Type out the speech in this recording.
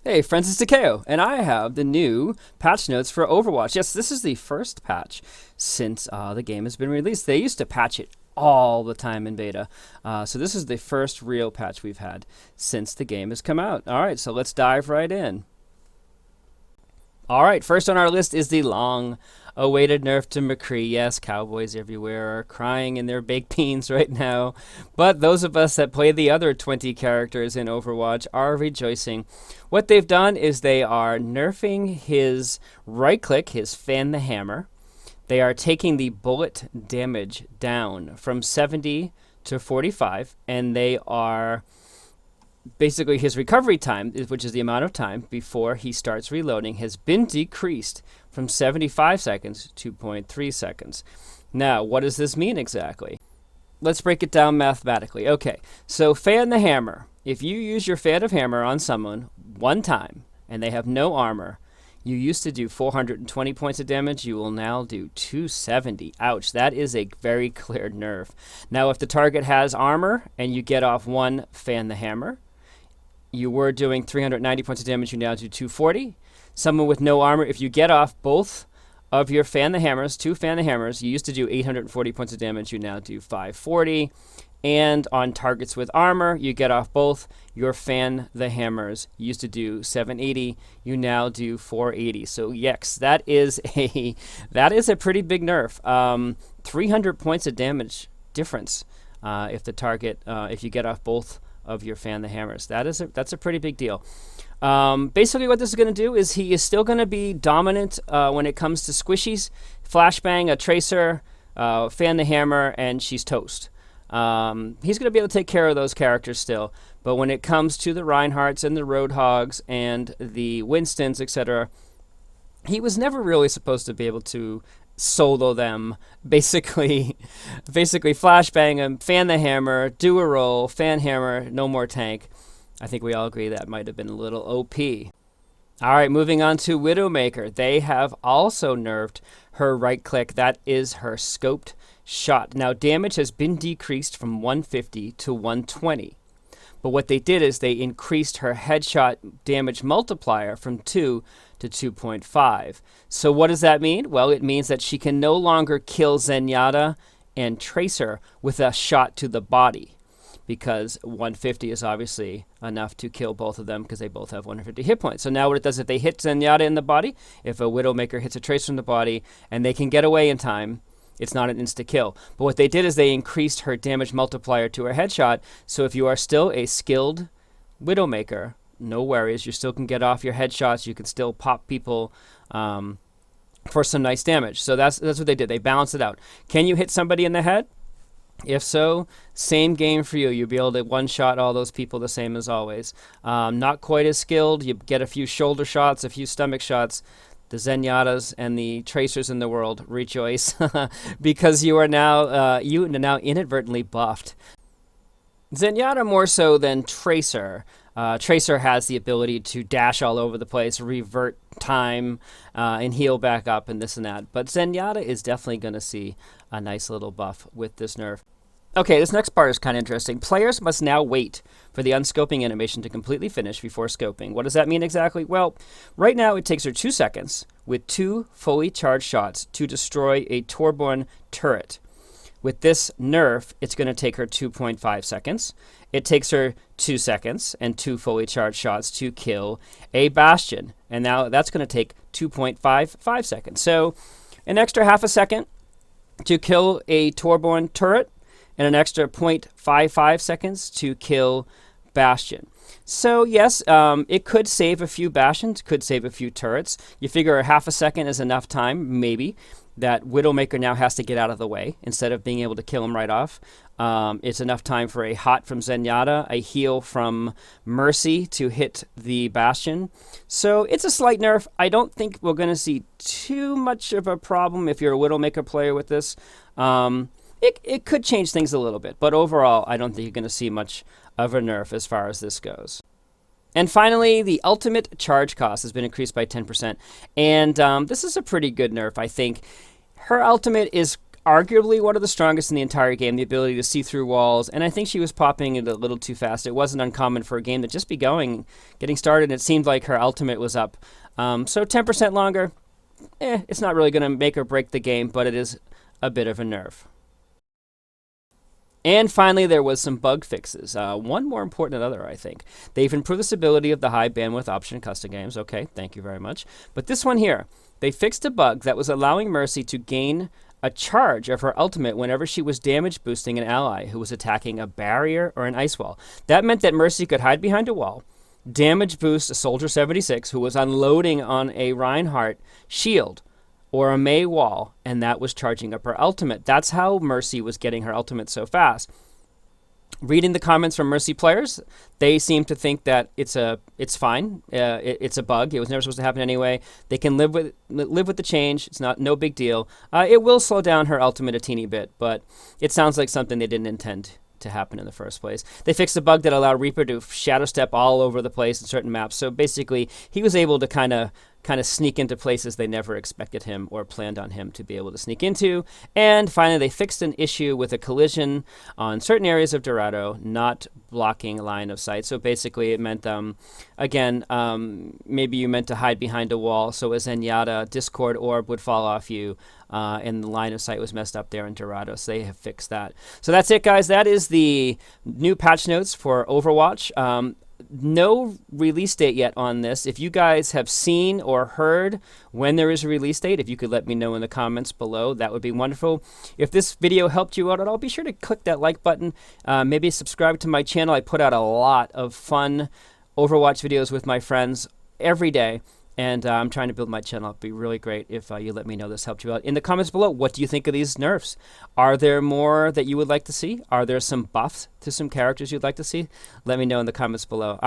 Hey, Francis Takeo, and I have the new patch notes for Overwatch. Yes, this is the first patch since the game has been released. They used to patch it all the time in beta, so this is the first real patch we've had since the game has come out. All right, so let's dive right in. All right, first on our list is the long-awaited nerf to McCree. Yes, cowboys everywhere are crying in their baked beans right now, but those of us that play the other 20 characters in Overwatch are rejoicing. What they've done is they are nerfing his right-click, his fan the hammer. They are taking the bullet damage down from 70 to 45, and they are basically his recovery time, which is the amount of time before he starts reloading, has been decreased from 75 seconds to 0.3 seconds. Now, what does this mean exactly? Let's break it down mathematically. Okay, so fan the hammer. If you use your fan of hammer on someone one time and they have no armor, you used to do 420 points of damage. You will now do 270. Ouch, that is a very clear nerf. Now, if the target has armor and you get off one fan the hammer, you were doing 390 points of damage, you now do 240. Someone with no armor, if you get off both of your fan the hammers, two fan the hammers, you used to do 840 points of damage, you now do 540. And on targets with armor, you get off both your fan the hammers. You used to do 780, you now do 480. So yes, that is a pretty big nerf. 300 points of damage difference if the target if you get off both of your fan the hammers. That's a pretty big deal. Basically what this is going to do is he is still going to be dominant when it comes to squishies. Flashbang, a tracer, fan the hammer, and she's toast. He's going to be able to take care of those characters still, but when it comes to the Reinhardts and the Roadhogs and the Winstons, etc., he was never really supposed to be able to solo them. Basically flashbang him, fan the hammer, do a roll, fan hammer, no more tank. I think we all agree that might have been a little OP. All right, moving on to Widowmaker. They have also nerfed her right click. That is her scoped shot. Now, damage has been decreased from 150 to 120. But what they did is they increased her headshot damage multiplier from 2 to 2.5. So what does that mean? Well, it means that she can no longer kill Zenyatta and Tracer with a shot to the body, because 150 is obviously enough to kill both of them because they both have 150 hit points. So now what it does, if they hit Zenyatta in the body, if a Widowmaker hits a Tracer in the body and they can get away in time, it's not an insta-kill. But what they did is they increased her damage multiplier to her headshot. So if you are still a skilled Widowmaker, no worries. You still can get off your headshots. You can still pop people for some nice damage. So that's what they did. They balanced it out. Can you hit somebody in the head? If so, same game for you. You'll be able to one-shot all those people the same as always. Not quite as skilled. You get a few shoulder shots, a few stomach shots. The Zenyatas and the Tracers in the world rejoice because you are now inadvertently buffed. Zenyatta more so than Tracer. Tracer has the ability to dash all over the place, revert time, and heal back up and this and that. But Zenyatta is definitely going to see a nice little buff with this nerf. Okay, this next part is kind of interesting. Players must now wait for the unscoping animation to completely finish before scoping. What does that mean exactly? Well, right now it takes her 2 seconds with 2 fully charged shots to destroy a Torbjorn turret. With this nerf, it's going to take her 2.5 seconds. It takes her 2 seconds and 2 fully charged shots to kill a Bastion. And now that's going to take 2.55 seconds. So an extra half a second to kill a Torbjorn turret, and an extra 0.55 seconds to kill Bastion. So yes, it could save a few Bastions, could save a few turrets. You figure half a second is enough time, maybe, that Widowmaker now has to get out of the way instead of being able to kill him right off. It's enough time for a hot from Zenyatta, a heal from Mercy to hit the Bastion. So it's a slight nerf. I don't think we're going to see too much of a problem if you're a Widowmaker player with this. It could change things a little bit, but overall, I don't think you're going to see much of a nerf as far as this goes. And finally, the ultimate charge cost has been increased by 10%, and this is a pretty good nerf, I think. Her ultimate is arguably one of the strongest in the entire game, the ability to see through walls, and I think she was popping it a little too fast. It wasn't uncommon for a game to just be getting started, and it seemed like her ultimate was up. So 10% longer, it's not really going to make or break the game, but it is a bit of a nerf. And finally, there was some bug fixes. One more important than other, I think. They've improved the stability of the high bandwidth option in custom games. Okay, thank you very much. But this one here, they fixed a bug that was allowing Mercy to gain a charge of her ultimate whenever she was damage boosting an ally who was attacking a barrier or an ice wall. That meant that Mercy could hide behind a wall, damage boost a Soldier 76 who was unloading on a Reinhardt shield or a Mei wall, and that was charging up her ultimate. That's how Mercy was getting her ultimate so fast. Reading the comments from Mercy players, they seem to think that it's fine. It's a bug. It was never supposed to happen anyway. They can live with the change. It's no big deal. It will slow down her ultimate a teeny bit, but it sounds like something they didn't intend to happen in the first place. They fixed a bug that allowed Reaper to shadow step all over the place in certain maps. So basically, he was able to kind of sneak into places they never expected him or planned on him to be able to sneak into. And finally, they fixed an issue with a collision on certain areas of Dorado, not blocking line of sight. So basically, it meant, again, maybe you meant to hide behind a wall, so a Zenyatta Discord orb would fall off you, and the line of sight was messed up there in Dorado, so they have fixed that. So that's it, guys. That is the new patch notes for Overwatch. No release date yet on this. If you guys have seen or heard when there is a release date, if you could let me know in the comments below, that would be wonderful. If this video helped you out at all, be sure to click that like button. Maybe subscribe to my channel. I put out a lot of fun Overwatch videos with my friends every day. And I'm trying to build my channel. It'd be really great if you let me know this helped you out. In the comments below, what do you think of these nerfs? Are there more that you would like to see? Are there some buffs to some characters you'd like to see? Let me know in the comments below.